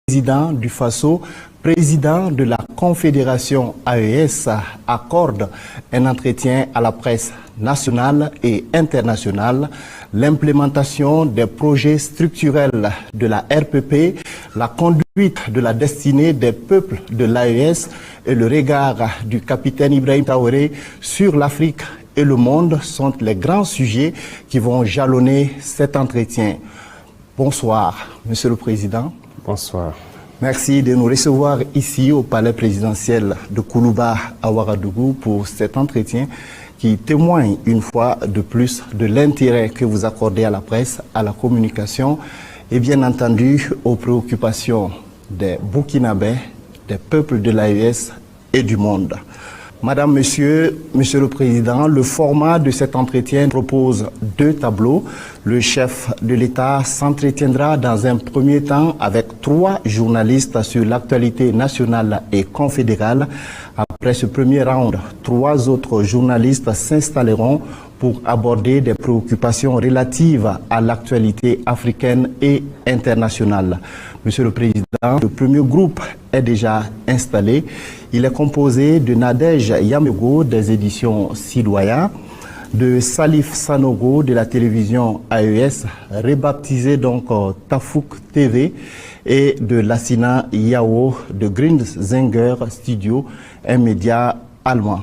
Président du Faso, président de la Confédération AES, accorde un entretien à la presse nationale et internationale. L'implémentation des projets structurels de la RPP, la conduite de la destinée des peuples de l'AES et le regard du capitaine Ibrahim Traoré sur l'Afrique et le monde sont les grands sujets qui vont jalonner cet entretien. Bonsoir, Monsieur le Président. Bonsoir. Merci de nous recevoir ici au Palais présidentiel de Koulouba à Ouagadougou pour cet entretien qui témoigne une fois de plus de l'intérêt que vous accordez à la presse, à la communication et bien entendu aux préoccupations des Burkinabés, des peuples de l'AES et du monde. Madame, Monsieur le Président, le format de cet entretien propose 2 tableaux. Le chef de l'État s'entretiendra dans un premier temps avec 3 journalistes sur l'actualité nationale et confédérale. Après ce premier round, 3 autres journalistes s'installeront pour aborder des préoccupations relatives à l'actualité africaine et internationale. Monsieur le Président, le premier groupe est déjà installé. Il est composé de Nadège Yamego des éditions Sidoya, de Salif Sanogo de la télévision AES, rebaptisé donc Tafouk TV, et de Lassina Yao de Grinzinger Studio, un média allemand.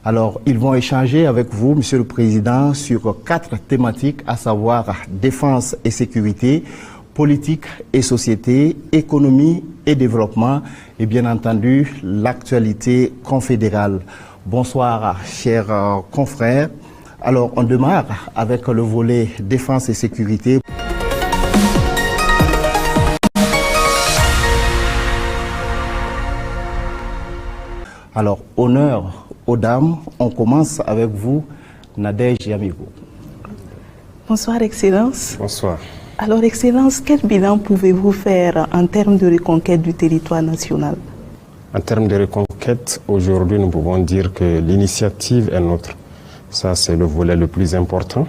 Alors, ils vont échanger avec vous, Monsieur le Président, sur 4 thématiques, à savoir défense et sécurité, politique et société, économie et développement, et bien entendu, l'actualité confédérale. Bonsoir, chers confrères. Alors, on démarre avec le volet défense et sécurité. Alors, honneur aux dames, on commence avec vous, Nadège Yamego. Bonsoir, Excellence. Bonsoir. Alors, Excellence, quel bilan pouvez-vous faire en termes de reconquête du territoire national? En termes de reconquête, aujourd'hui, nous pouvons dire que l'initiative est nôtre. Ça, c'est le volet le plus important.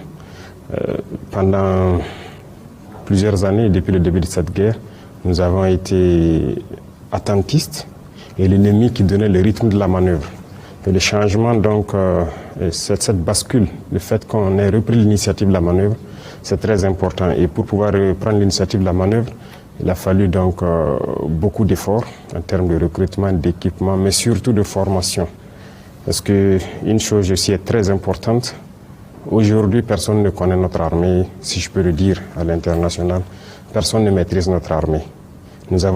Pendant plusieurs années, depuis le début de cette guerre, nous avons été attentistes et l'ennemi qui donnait le rythme de la manœuvre. Et le changement, donc, cette bascule, le fait qu'on ait repris l'initiative de la manœuvre, c'est très important. Et pour pouvoir reprendre l'initiative de la manœuvre, il a fallu donc beaucoup d'efforts en termes de recrutement, d'équipement, mais surtout de formation. Parce qu'une chose aussi est très importante, aujourd'hui personne ne connaît notre armée, si je peux le dire à l'international, personne ne maîtrise notre armée. Nous avons